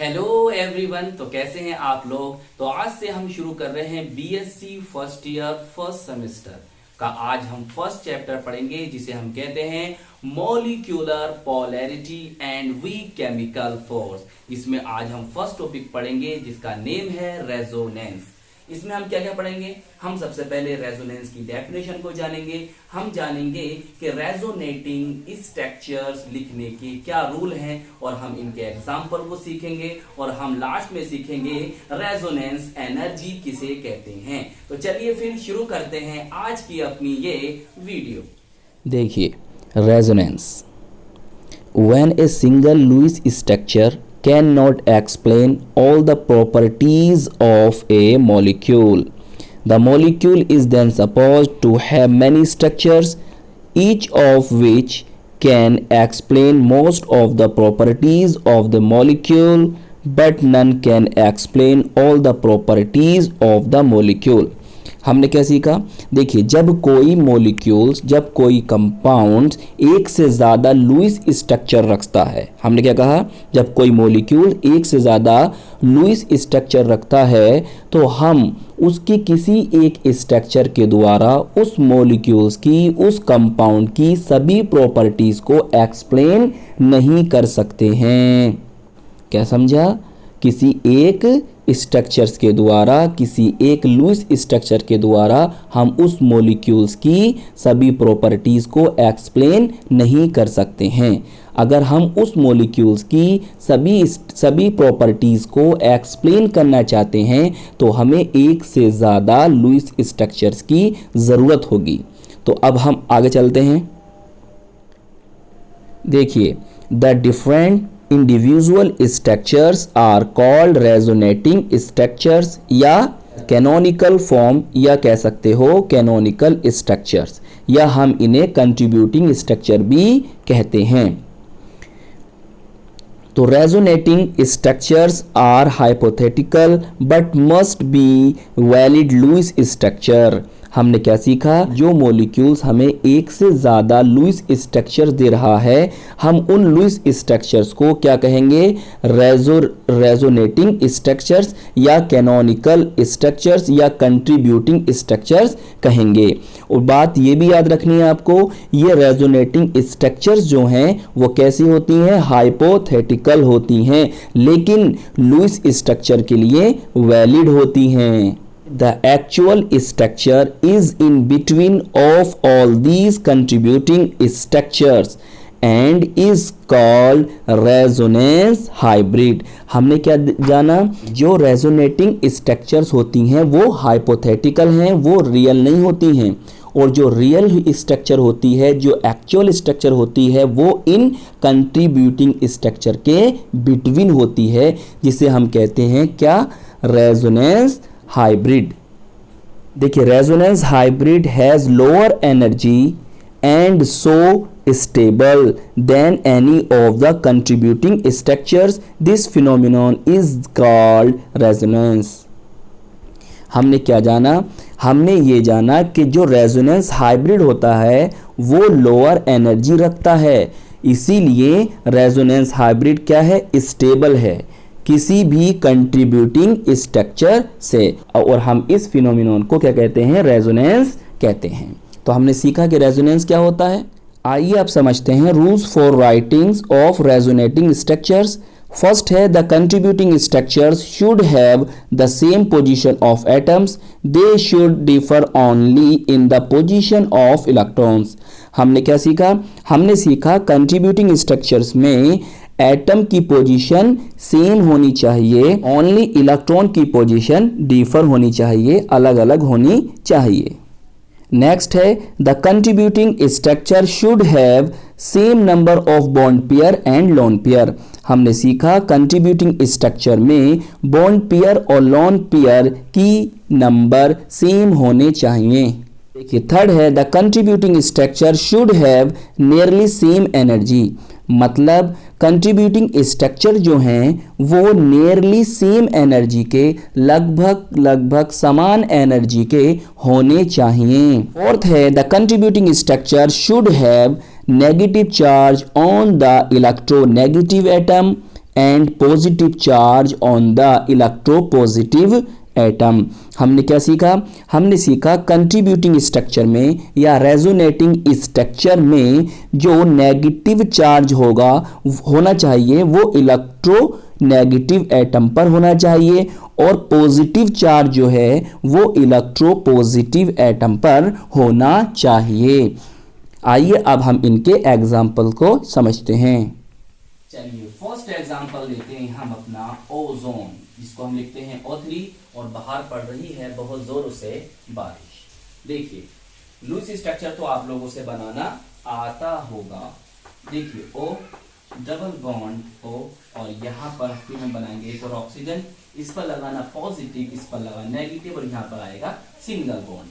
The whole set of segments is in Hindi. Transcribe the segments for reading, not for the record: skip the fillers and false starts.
Hello everyone. तो कैसे हैं आप लोग। तो आज से हम शुरू कर रहे हैं BSc first year first semester का। आज हम फर्स्ट चैप्टर पढ़ेंगे जिसे हम कहते हैं molecular polarity and weak chemical force. इसमें आज हम फर्स्ट टॉपिक पढ़ेंगे जिसका नेम है रेजोनेंस। इसमें हम क्या क्या पढ़ेंगे। हम सबसे पहले रेजोनेंस की डेफिनेशन को जानेंगे। हम जानेंगे कि रेजोनेटिंग स्ट्रक्चर्स लिखने के क्या रूल हैं और हम इनके एग्जाम्पल को सीखेंगे और हम लास्ट में सीखेंगे रेजोनेंस एनर्जी किसे कहते हैं। तो चलिए फिर शुरू करते हैं आज की अपनी ये वीडियो। देखिए, resonance when a single Lewis structure cannot explain all the properties of a molecule. The molecule is then supposed to have many structures, each of which can explain most of the properties of the molecule, but none can explain all the properties of the molecule. हमने क्या सीखा। देखिए, जब कोई मॉलिक्यूल्स, जब कोई कंपाउंड्स एक से ज़्यादा लुईस स्ट्रक्चर रखता है, हमने क्या कहा, जब कोई मॉलिक्यूल एक से ज़्यादा लुईस स्ट्रक्चर रखता है तो हम उसकी किसी एक स्ट्रक्चर के द्वारा उस मॉलिक्यूल्स की, उस कंपाउंड की सभी प्रॉपर्टीज़ को एक्सप्लेन नहीं कर सकते हैं। क्या समझा। किसी एक स्ट्रक्चर्स के द्वारा, किसी एक लुईस स्ट्रक्चर के द्वारा हम उस मॉलिक्यूल्स की सभी प्रॉपर्टीज़ को एक्सप्लेन नहीं कर सकते हैं। अगर हम उस मॉलिक्यूल्स की सभी प्रॉपर्टीज़ को एक्सप्लेन करना चाहते हैं तो हमें एक से ज़्यादा लुईस स्ट्रक्चर्स की ज़रूरत होगी। तो अब हम आगे चलते हैं। देखिए, the different individual structures are called resonating structures या canonical form या कह सकते हो canonical structures, या हम इन्हें contributing structure भी कहते हैं। तो resonating structures are hypothetical but must be valid Lewis structure। हमने क्या सीखा, जो मॉलिक्यूल्स हमें एक से ज़्यादा लुईस स्ट्रक्चर दे रहा है, हम उन लुईस स्ट्रक्चर्स को क्या कहेंगे, रेजोनेटिंग स्ट्रक्चर्स या कैनोनिकल स्ट्रक्चर्स या कंट्रीब्यूटिंग स्ट्रक्चर्स कहेंगे। और बात ये भी याद रखनी है आपको, ये रेजोनेटिंग स्ट्रक्चर्स जो हैं वो कैसी होती हैं, हाइपोथेटिकल होती हैं, लेकिन लुईस स्ट्रक्चर के लिए वैलिड होती हैं। The actual structure is in between of all these contributing structures and is called resonance hybrid। हमने क्या जाना, जो रेजोनेटिंग स्ट्रक्चर्स होती हैं वो हाइपोथेटिकल हैं, वो रियल नहीं होती हैं, और जो रियल स्ट्रक्चर होती है, जो एक्चुअल स्ट्रक्चर होती है, वो इन कंट्रीब्यूटिंग स्ट्रक्चर के बिटवीन होती है, जिसे हम कहते हैं क्या, रेजोनेंस हाइब्रिड। देखिए, resonance hybrid has lower energy and so stable then any of the contributing structures. This phenomenon is called resonance. हमने क्या जाना, हमने ये जाना कि जो रेजोनेंस हाइब्रिड होता है वो लोअर एनर्जी रखता है, इसीलिए रेजोनेंस हाइब्रिड क्या है, स्टेबल है किसी भी कंट्रीब्यूटिंग स्ट्रक्चर से, और हम इस फिनोमिनॉन को क्या कहते हैं, रेजोनेंस कहते हैं। तो हमने सीखा कि रेजोनेंस क्या होता है। आइए आप समझते हैं rules for writings of resonating structures. First है, the contributing structures should have the same position of atoms, they should differ only in the position of electrons. हमने क्या सीखा, हमने सीखा कंट्रीब्यूटिंग स्ट्रक्चर्स में एटम की पोजीशन सेम होनी चाहिए, ओनली इलेक्ट्रॉन की पोजीशन डिफर होनी चाहिए, अलग अलग होनी चाहिए। नेक्स्ट है, the contributing structure should have same number of bond pair and lone pair. हमने सीखा कंट्रीब्यूटिंग स्ट्रक्चर में बॉन्ड पेयर और लोन पेयर की नंबर सेम होने चाहिए। देखिए, थर्ड है, the contributing structure should have nearly same energy. मतलब कंट्रीब्यूटिंग स्ट्रक्चर जो हैं वो नियरली सेम एनर्जी के, लगभग समान एनर्जी के होने चाहिए। फोर्थ है, the contributing structure should have negative charge on the electronegative atom and positive charge on the electropositive atom. हमने क्या सीखा? हमने सीखा कंट्रीब्यूटिंग स्ट्रक्चर में या रेजोनेटिंग स्ट्रक्चर में जो नेगेटिव चार्ज होना चाहिए वो इलेक्ट्रो नेगेटिव एटम पर होना चाहिए और पॉजिटिव चार्ज जो है वो इलेक्ट्रो पॉजिटिव एटम पर होना चाहिए। आइए अब हम इनके एग्जाम्पल को समझते हैं। चलिए फर्स्ट एग्जांपल लेते हैं हम अपना ओजोन, जिसको हम लिखते हैं O3 और बाहर पड़ रही है बहुत जोरों से बारिश। देखिए लुईस स्ट्रक्चर तो आप लोगों से बनाना आता होगा। देखिए O डबल बॉन्ड O और यहाँ पर फिर हम बनाएंगे एक और ऑक्सीजन, इस पर लगाना पॉजिटिव, इस पर लगाना नेगेटिव और यहाँ पर आएगा सिंगल बॉन्ड।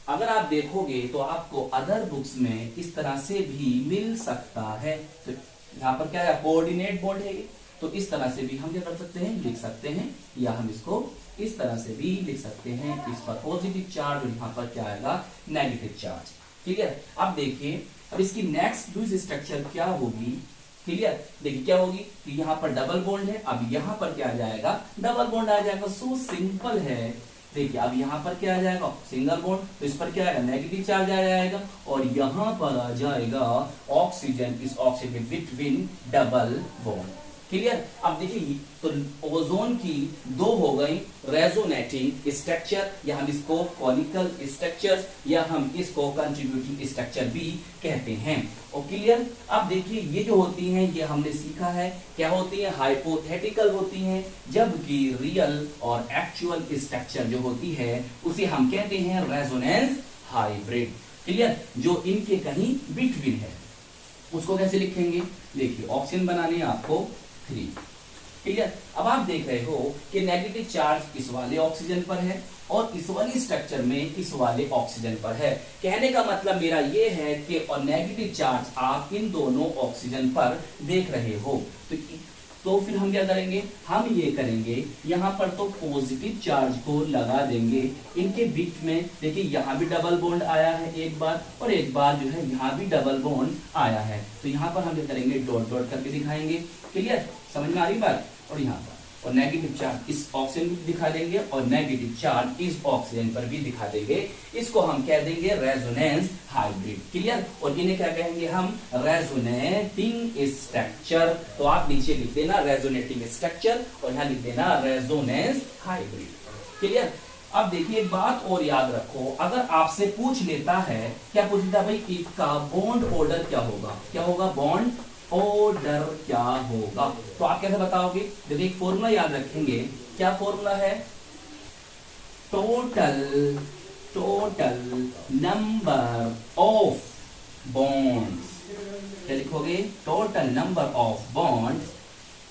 अगर आप देखोगे तो आपको अदर बुक्स में इस तरह से भी मिल सकता है। तो यहाँ पर क्या है? कोऑर्डिनेट बॉन्ड है, तो इस तरह से भी हम क्या कर सकते हैं? लिख सकते हैं, या हम इसको इस तरह से भी लिख सकते हैं। इस पर पॉजिटिव चार्ज और यहाँ पर क्या आएगा? Negative charge. क्लियर? अब देखिए अब इसकी नेक्स्ट लुईस स्ट्रक्चर क्या होगी? क्लियर? देखिए क्या होगी कि यहाँ पर डबल बॉन्ड है, अब यहाँ पर क्या आ जाएगा? डबल बॉन्ड आ जाएगा। सो सिंपल है। देखिए अब यहाँ पर क्या आ जाएगा? सिंगल बॉन्ड, तो इस पर क्या आएगा? नेगेटिव चार्ज आ जाएगा और यहाँ पर आ जाएगा ऑक्सीजन, इस ऑक्सीजन के बिटवीन डबल बॉन्ड। क्लियर? अब देखिए तो ओजोन की दो हो गई रेजोनेटिंग स्ट्रक्चर, या हम इसको कॉनिकल स्ट्रक्चर या हम इसको कंट्रीब्यूटिंग स्ट्रक्चर भी कहते हैं। और क्लियर? अब देखिए ये जो होती हैं ये हमने सीखा है क्या होती है? हाइपोथेटिकल होती हैं, जबकि रियल और एक्चुअल स्ट्रक्चर जो होती है उसे हम कहते हैं रेजोनेंस हाइब्रिड। क्लियर? जो इनके कहीं बिटवीन है उसको कैसे लिखेंगे? देखिए ऑक्सीजन बनाने आपको 3। क्लियर? अब आप देख रहे हो कि नेगेटिव चार्ज इस वाले ऑक्सीजन पर है और इस वाली स्ट्रक्चर में इस वाले ऑक्सीजन पर है। कहने का मतलब मेरा ये है कि और नेगेटिव चार्ज आप इन दोनों ऑक्सीजन पर देख रहे हो, तो फिर हम क्या करेंगे? हम ये करेंगे यहाँ पर तो पॉजिटिव चार्ज को लगा देंगे इनके बीच में। देखिए यहाँ भी डबल बॉन्ड आया है एक बार, और एक बार जो है यहाँ भी डबल बॉन्ड आया है, तो यहाँ पर हम क्या करेंगे? डॉट डॉट करके दिखाएंगे। क्लियर? समझ में आ रही बात? और यहाँ पर और नेगेटिव चार्ज इस ऑक्सीजन पर दिखा देंगे और नेगेटिव चार्ज इस ऑक्सीजन पर भी दिखा देंगे। इसको हम कह देंगे रेजोनेंस हाइब्रिड। क्लियर? और इन्हें क्या कहेंगे हम? Resonating structure. तो आप नीचे लिख देना रेजोनेटिंग स्ट्रक्चर और यहाँ लिख देना रेजोनेंस हाइब्रिड। क्लियर? अब देखिए एक बात और याद रखो, अगर आपसे पूछ लेता है, क्या पूछ लेता भाई इसका बॉन्ड ऑर्डर क्या होगा? क्या होगा? बॉन्ड ऑर्डर क्या होगा? तो आप कैसे बताओगे? देखिए एक फॉर्मूला याद रखेंगे। क्या फॉर्मूला है? Total number of bonds. क्या लिखोगे? Total number of bonds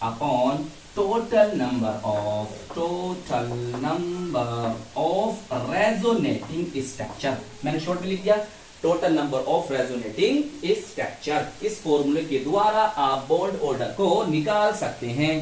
upon total number of resonating structure. मैंने शॉर्ट में लिख दिया total number of resonating structure. इस फॉर्मूले के द्वारा आप बॉन्ड ऑर्डर को निकाल सकते हैं।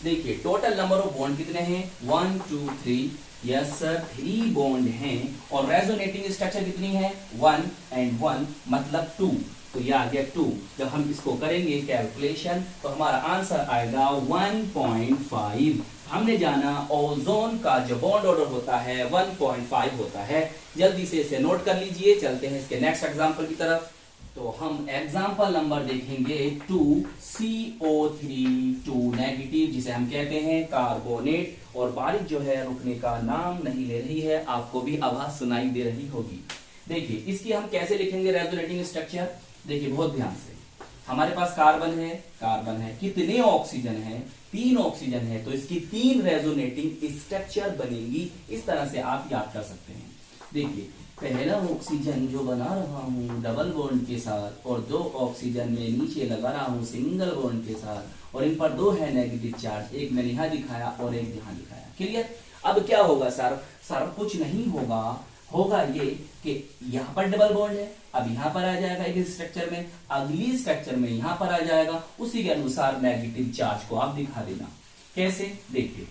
देखिए टोटल नंबर ऑफ बॉन्ड कितने हैं? 1 2 3। यस सर 3 बॉन्ड हैं। और रेजोनेटिंग स्ट्रक्चर कितनी है? 1 and 1 मतलब 2। तो ये आ गया 2। जब हम इसको करेंगे कैलकुलेशन तो हमारा आंसर आएगा 1.5। हमने जाना ओजोन का जो बॉन्ड ऑर्डर होता है 1.5 होता है। जल्दी से इसे नोट कर लीजिए। चलते हैं इसके नेक्स्ट एग्जांपल की तरफ। तो हम एग्जांपल नंबर देखेंगे 2 CO3 2 नेगेटिव, जिसे हम कहते हैं कार्बोनेट। और बारिश जो है रुकने का नाम नहीं ले रही है, आपको भी आवाज सुनाई दे रही होगी। देखिए इसकी हम कैसे लिखेंगे रेजोनेटिंग स्ट्रक्चर? देखिए बहुत ध्यान से, हमारे पास कार्बन है, कितने ऑक्सीजन है? 3 ऑक्सीजन है, तो इसकी 3 रेजोनेटिंग स्ट्रक्चर बनेगी। इस तरह से आप याद कर सकते हैं। देखिए पहला ऑक्सीजन जो बना रहा हूं डबल बॉन्ड के साथ, और 2 ऑक्सीजन में नीचे लगा रहा हूं सिंगल बॉन्ड के साथ, और इन पर 2 है नेगेटिव चार्ज, एक मैंने यहां दिखाया और एक यहां दिखाया। क्लियर? अब क्या होगा सर? कुछ नहीं होगा ये कि यहाँ पर डबल बॉन्ड है, अब यहाँ पर आ जाएगा एक स्ट्रक्चर में, अगली स्ट्रक्चर में यहाँ पर आ जाएगा, उसी के अनुसार नेगेटिव चार्ज को आप दिखा देना। कैसे? देखिए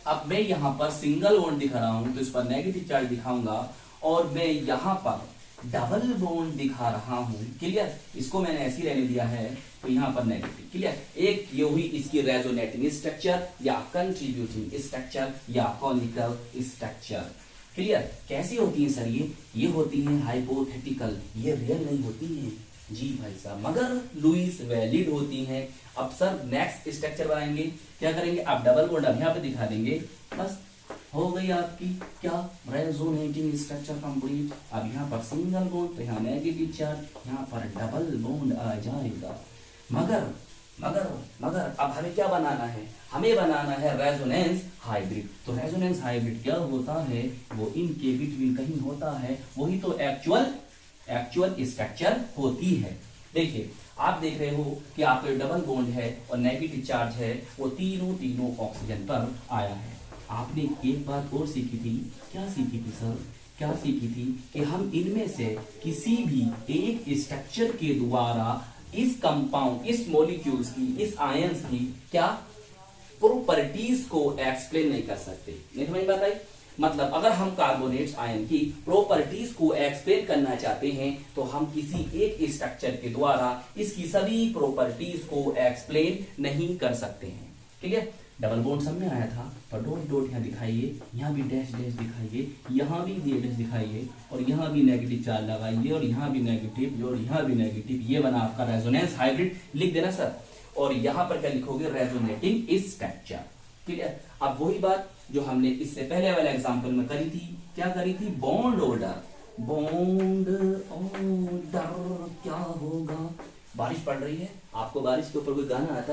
अब मैं यहाँ पर सिंगल बॉन्ड दिखा रहा हूं तो इस पर नेगेटिव चार्ज दिखाऊंगा, और मैं यहाँ पर डबल बॉन्ड दिखा रहा हूं, क्लियर, इसको मैंने ऐसे ही रहने दिया है, तो यहां पर नेगेटिव, क्लियर। एक ये हुई इसकी रेजोनेटिंग स्ट्रक्चर या कंट्रीब्यूटिंग स्ट्रक्चर या कॉनिकल स्ट्रक्चर, क्लियर। कैसी होती है सर ये होती है हाइपोथेटिकल, ये रियल नहीं होती है जी भाई साहब, मगर लुईस वैलिड होती हैं। अब सर नेक्स्ट स्ट्रक्चर बनाएंगे, क्या करेंगे, आप डबल बॉन्ड अब यहाँ पे दिखा देंगे, बस हो गई आपकी क्या रेजोनेटिंग स्ट्रक्चर कंप्लीट। अब यहाँ पर सिंगल बॉन्ड, तो यहाँ नेगेटिव चार्ज, यहाँ पर डबल बॉन्ड आ जाएगा। मगर मगर मगर अब हमें क्या बनाना है, हमें बनाना है रेजोनेंस हाइब्रिड। तो रेजोनेंस हाइब्रिड क्या होता है, वो इनके बिटवीन कहीं होता है, वही तो एक्चुअल स्ट्रक्चर होती है। देखिए आप देख रहे हो कि आपके डबल बॉन्ड है और नेगेटिव चार्ज है, वो तीनों ऑक्सीजन पर आया है। आपने एक बात और सीखी थी, क्या सीखी थी सर, क्या सीखी थी कि हम इनमें से किसी भी एक स्ट्रक्चर के द्वारा इस कंपाउंड, इस मॉलिक्यूल्स की, इस आयंस की क्या प्रॉपर्टीज को एक्सप्लेन नहीं कर सकते। नहीं समझ में आई, मतलब अगर हम कार्बोनेट्स आयन की प्रॉपर्टीज को एक्सप्लेन करना चाहते हैं तो हम किसी एक स्ट्रक्चर के द्वारा इसकी सभी प्रॉपर्टीज को एक्सप्लेन नहीं कर सकते हैं, ठीक है। डबल बॉन्ड सब में आया था, तो डॉट डॉट यहाँ दिखाइए, यहाँ भी डैश डैश दिखाइए, यहाँ भी डैश दिखाइए, और यहाँ भी नेगेटिव चार्ज लगाइए, और यहाँ भी नेगेटिव, और यहाँ भी नेगेटिव। ये बना आपका रेजोनेंस हाइब्रिड, लिख देना सर। और यहाँ पर क्या लिखोगे, रेजोनेटिंग स्ट्रक्चर, क्लियर। अब वही बात जो हमने इससे पहले वाले एग्जाम्पल में करी थी, क्या करी थी, बॉन्ड ऑर्डर। बॉन्ड ऑर्डर क्या होगा, बारिश पड़ रही है, आपको बारिश के ऊपर कोई गाना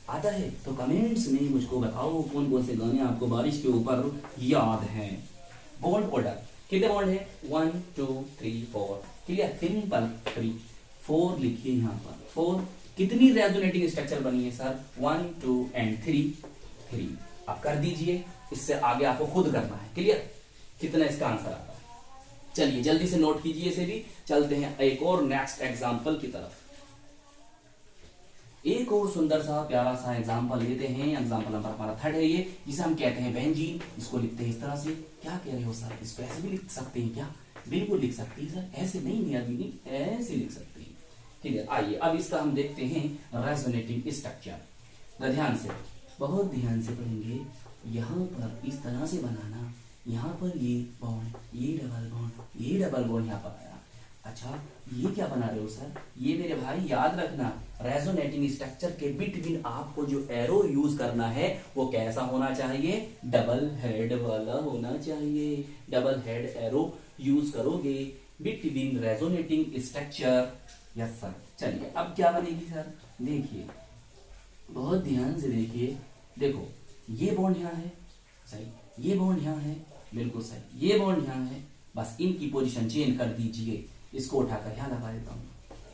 आता है तो कमेंट्स में मुझको बताओ कौन कौन से गाने आपको बारिश के ऊपर याद हैं। बॉन्ड ऑर्डर कितने बॉन्ड है, 1 2 3 4, क्लियर, सिंपल 3 4 लिखिए यहाँ पर 4। कितनी रेजोनेटिंग स्ट्रक्चर बनी है सर, 1 2 एंड 3। आप कर दीजिए, इससे आगे आपको खुद करना है, क्लियर, कितना इसका आंसर आता है। चलिए जल्दी से नोट कीजिए इसे भी, चलते हैं एक और नेक्स्ट एग्जाम्पल की तरफ। एक और सुंदर सा प्यारा सा एग्जाम्पल लेते हैं, एग्जाम्पल नंबर हमारा 3 है ये, जिसे हम कहते हैं बेंजीन। इसको लिखते हैं इस तरह से, क्या कह रहे हो सर, इसको ऐसे भी लिख सकते हैं क्या, बिल्कुल लिख सकते हैं सर, ऐसे नहीं अभी ऐसे लिख सकते हैं, ठीक है। आइए अब इसका हम देखते हैं रेजोनेटिंग स्ट्रक्चर। ध्यान से, बहुत ध्यान से पढ़ेंगे। यहाँ पर इस तरह से बनाना, यहाँ पर ये बॉन्ड, ये डबल बॉन्ड, ये डबल बॉन्ड यहाँ पर आया। अच्छा ये क्या बना रहे हो सर, ये मेरे भाई याद रखना, रेजोनेटिंग स्ट्रक्चर के बिटवीन आपको जो एरो यूज करना है वो कैसा होना चाहिए, डबल हेड वाला होना चाहिए। डबल हेड एरो यूज करोगे between resonating structure, yes sir. चलिए अब क्या बनेगी सर, देखिए बहुत ध्यान से देखिए, देखो ये बॉन्ड यहाँ है, सही, ये बॉन्ड यहाँ है, बिल्कुल सही, ये बॉन्ड यहाँ है, बस इनकी पोजीशन चेंज कर दीजिए। इसको उठाकर यहाँ लगा देता हूँ,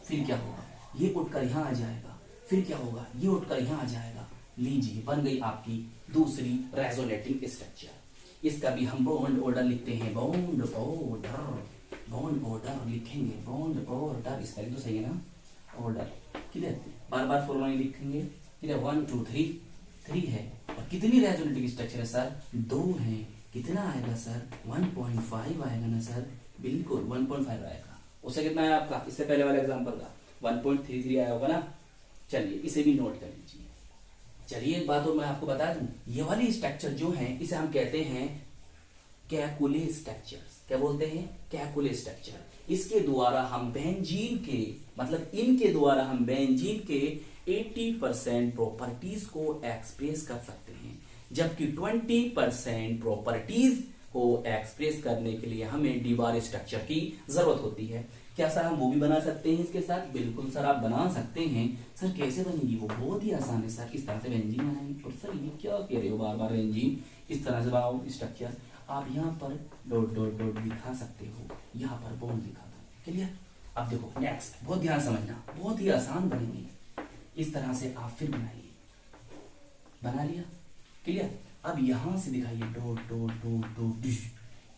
फिर क्या होगा, ये उठकर यहाँ आ जाएगा, फिर क्या होगा, ये उठकर यहाँ आ जाएगा। लीजिए बन गई आपकी दूसरी रेजोनेटिंग स्ट्रक्चर। इसका भी हम बॉन्ड ऑर्डर लिखते हैं, बॉन्ड ऑर्डर, बॉन्ड ऑर्डर लिखेंगे, बॉन्ड ऑर्डर, इसका तो सही है ना, ऑर्डर, क्लियर, बार बार फॉर्मूला लिखेंगे, क्लियर। 1 2 3 है, और कितनी रेजोनेटिंग स्ट्रक्चर है सर, 2 है, कितना आएगा सर, 1.5 आएगा ना सर, बिल्कुल 1.5 आएगा। उससे कितना है आपका, इससे पहले वाले एग्जांपल का 1.33 आया होगा ना। चलिए इसे भी नोट कर लीजिए। चलिए एक बात और मैं आपको बता दूं, ये वाली स्ट्रक्चर जो है इसे हम कहते हैं कैकुले स्ट्रक्चर्स। क्या बोलते हैं, कैकुले स्ट्रक्चर। इसके द्वारा हम बेंजीन के, मतलब इनके द्वारा हम बेंजीन के 80% प्रॉपर्टीज को एक्सप्रेस कर सकते हैं, जबकि 20% प्रॉपर्टीज को एक्सप्रेस करने के लिए हमें डीबार स्ट्रक्चर की जरूरत होती है। क्या सर हम वो भी बना सकते हैं इसके साथ, बिल्कुल सर आप बना सकते हैं। सर कैसे बनेगी, वो बहुत ही आसान है सर, इस तरह से बेंजीन बनाएंगे। और सर ये क्या कह रहे हो बार बार, बेंजीन इस तरह से बनाओ स्ट्रक्चर, आप यहाँ पर डॉट डॉट डॉट दिखा सकते हो, यहाँ पर बॉन्ड दिखा दो, क्लियर। अब देखो नेक्स्ट, बहुत ध्यान समझना, बहुत ही आसान बनेंगे। इस तरह से आप फिर बनाइए, बना लिया, क्लियर। अब यहां से दिखाइए dot dot dot dot,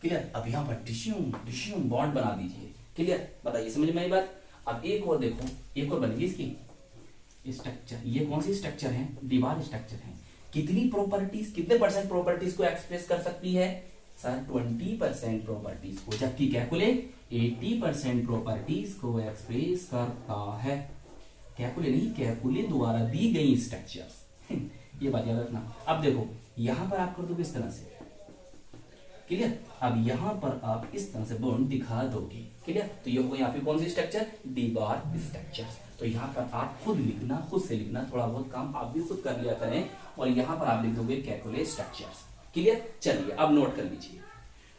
clear. अब यहाँ पर टिश्यूम बॉन्ड बना दीजिए, क्लियर। बताइए समझ में आई बात। अब एक और देखो, एक और बनेगी इसकी स्ट्रक्चर। ये कौन सी स्ट्रक्चर है, डीबार स्ट्रक्चर है। कितनी प्रॉपर्टीज, कितने % प्रॉपर्टीज को एक्सप्रेस कर सकती है, सर 20% प्रॉपर्टीज को, जबकि कैलकुलेट 80% प्रॉपर्टीज को एक्सप्रेस करता है। कैलकुलेट नहीं, कैलकुलेट द्वारा दी गई स्ट्रक्चर्स ये बात याद रखना। अब देखो यहां पर आप कर दोगे इस तरह से, क्लियर। अब यहां पर आप इस तरह से बॉन्ड दिखा दोगे, क्लियर। तो ये होगा यहाँ पे कौन सी स्ट्रक्चर, डी बार स्ट्रक्चर। तो यहाँ पर आप खुद लिखना, खुद से लिखना, थोड़ा बहुत काम आप भी खुद कर लिया करें, और यहाँ पर आप लिख दोगे कैलकुलेट स्ट्रक्चर्स, क्लियर। चलिए अब नोट कर लीजिए।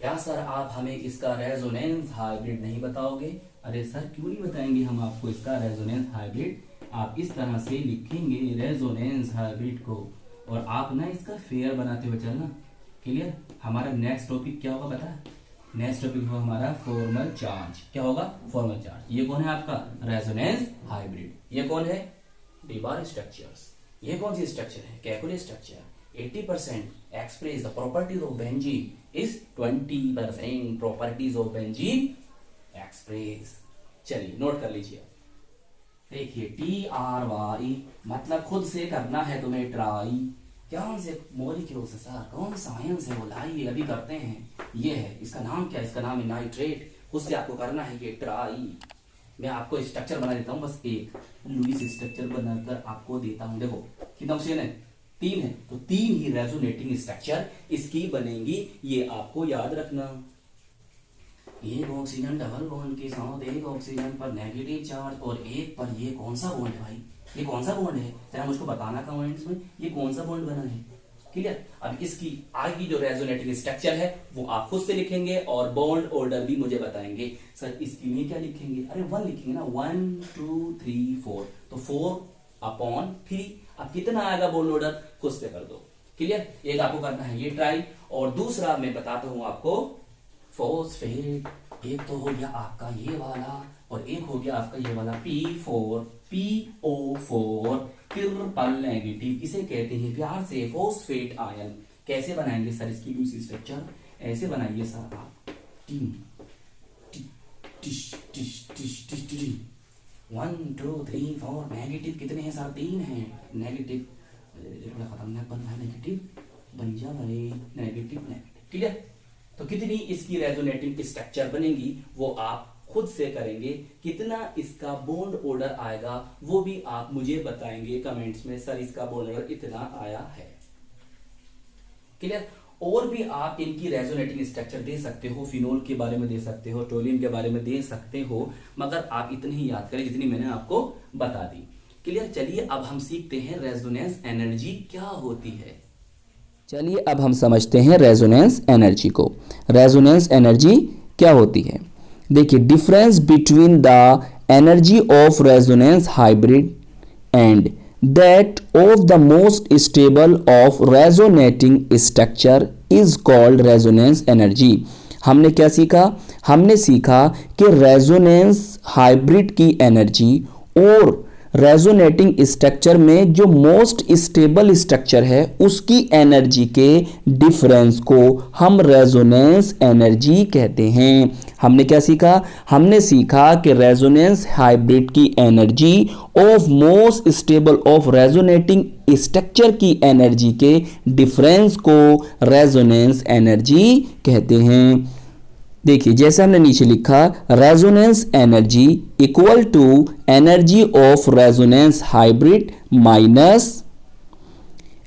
या सर आप हमें इसका रेजोनेंस हाइब्रिड नहीं बताओगे? अरे सर क्यों नहीं बताएंगे हम आपको इसका रेजोनेंस हाइब्रिड। आप इस तरह से लिखेंगे रेजोनेंस हाइब्रिड को, और आप ना इसका फेयर बनाते हुए चलना, क्लियर। हमारा नेक्स्ट टॉपिक क्या होगा पता है? नेक्स्ट टॉपिक होगा हमारा फॉर्मल चार्ज। क्या होगा? Formal charge. ये कौन है आपका? Resonance hybrid. ये कौन है? डी बार स्ट्रक्चर्स। ये कौन सी स्ट्रक्चर है? Calculate structure. 80% express the properties of benzene is 20% properties of benzene express. चलिए नोट कर लीजिए। देखिए TRY मतलब खुद से करना है तुम्हें ट्राई। कौन से मॉलिक्यूल से सर, कौन साइंस है वो लाइए अभी करते हैं। ये है, इसका नाम क्या है? इसका नाम है नाइट्रेट। खुद से आपको करना है ये ट्राई। मैं आपको स्ट्रक्चर बना देता हूँ, बस एक लुईस स्ट्रक्चर बनाकर आपको देता हूँ। देखो कितना ऑप्शन है? 3 है, तो 3 ही रेजोनेटिंग स्ट्रक्चर इसकी बनेंगी, ये आपको याद रखना। एक ऑक्सीजन डबल बॉन्ड के साथ एक ऑक्सीजन पर नेगेटिव चार्ज और एक पर ये कौन सा बॉन्ड है भाई? ये कौन सा बॉन्ड है? जरा मुझको बताना कमेंट्स में, ये कौन सा बॉन्ड बना है, क्लियर। अब इसकी आगे जो रेजोनेटिंग स्ट्रक्चर है वो आप खुद से लिखेंगे, और बॉन्ड ऑर्डर भी मुझे बताएंगे। सर इसके लिए क्या लिखेंगे? अरे 1 लिखेंगे ना, 1 2 3 4, तो 4/3। अब कितना आएगा बॉन्ड ऑर्डर? खुद से कर दो, क्लियर। एक आपको करना है ये ट्राई, और दूसरा मैं बताता हूं आपको फॉस्फेट। एक तो हो गया आपका ये वाला, और एक हो गया आपका ये वाला P4 PO4 ट्रिपल नेगेटिव। इसे कहते हैं प्यार से फॉस्फेट आयन। कैसे बनाएंगे सर इसकी दूसरी स्ट्रक्चर? ऐसे बनाइए सर आप, टीम टिश टिश टिश टिश टिश 1 2 3 4। नेगेटिव कितने हैं सर? 3 हैं नेगेटिव। खतरनाक बन है नेगेटिव, बन जा भाई नेगेटिव नेगेटिव, क्लियर। तो कितनी इसकी रेजोनेटिंग स्ट्रक्चर बनेगी वो आप खुद से करेंगे। कितना इसका बॉन्ड ऑर्डर आएगा वो भी आप मुझे बताएंगे कमेंट्स में, सर इसका बॉन्ड ऑर्डर इतना आया है, क्लियर। और भी आप इनकी रेजोनेटिंग स्ट्रक्चर दे सकते हो, फिनोल के बारे में दे सकते हो, टोलियम के बारे में दे सकते हो, मगर आप इतनी ही याद करें जितनी मैंने आपको बता दी, क्लियर। चलिए अब हम सीखते हैं रेजोनेंस एनर्जी क्या होती है। चलिए अब हम समझते हैं रेजोनेंस एनर्जी को। रेजोनेंस एनर्जी क्या होती है? देखिए, difference between the energy of resonance hybrid and that of the most stable of resonating structure is called resonance energy. हमने क्या सीखा? हमने सीखा कि रेजोनेंस हाइब्रिड की एनर्जी और रेजोनेटिंग स्ट्रक्चर में जो मोस्ट स्टेबल स्ट्रक्चर है उसकी एनर्जी के डिफरेंस को हम रेजोनेंस एनर्जी कहते हैं। हमने क्या सीखा? हमने सीखा कि रेजोनेंस हाइब्रिड की energy of most stable of resonating structure की एनर्जी के डिफरेंस को रेजोनेंस एनर्जी कहते हैं। देखिए जैसे हमने नीचे लिखा, resonance energy equal to energy of resonance hybrid minus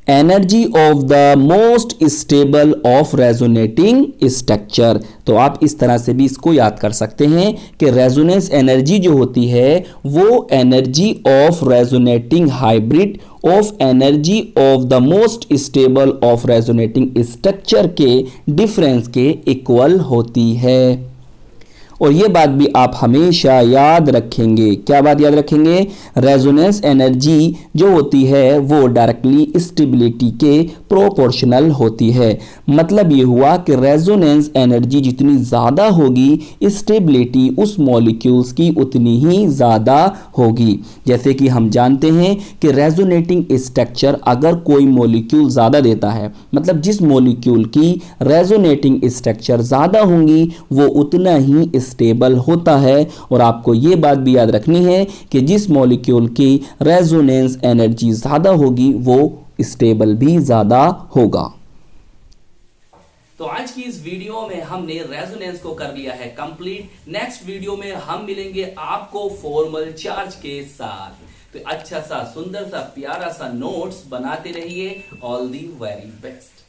energy of the most stable of resonating structure. तो आप इस तरह से भी इसको याद कर सकते हैं कि रेजोनेंस एनर्जी जो होती है वो energy of resonating hybrid of energy of the most stable of resonating structure के डिफरेंस के इक्वल होती है। और ये बात भी आप हमेशा याद रखेंगे। क्या बात याद रखेंगे? रेजोनेंस एनर्जी जो होती है वो डायरेक्टली स्टेबिलिटी के प्रोपोर्शनल होती है। मतलब ये हुआ कि रेजोनेंस एनर्जी जितनी ज़्यादा होगी स्टेबिलिटी उस मॉलिक्यूल्स की उतनी ही ज़्यादा होगी। जैसे कि हम जानते हैं कि रेजोनेटिंग स्ट्रक्चर अगर कोई मॉलिक्यूल ज़्यादा देता है, मतलब जिस मॉलिक्यूल की रेजोनेटिंग स्ट्रक्चर ज़्यादा होंगी वो उतना ही स्टेबल होता है। और आपको ये बात भी याद रखनी है कि जिस मॉलिक्यूल की रेजोनेंस एनर्जी ज़्यादा होगी वो स्टेबल भी ज़्यादा होगा। तो आज की इस वीडियो में हमने रेजोनेंस को कर लिया है कंप्लीट। नेक्स्ट वीडियो में हम मिलेंगे आपको फॉर्मल चार्ज के साथ। तो अच्छा सा, सुंदर सा, प्यारा सा नोट्स बनाते रहिए। All the very best.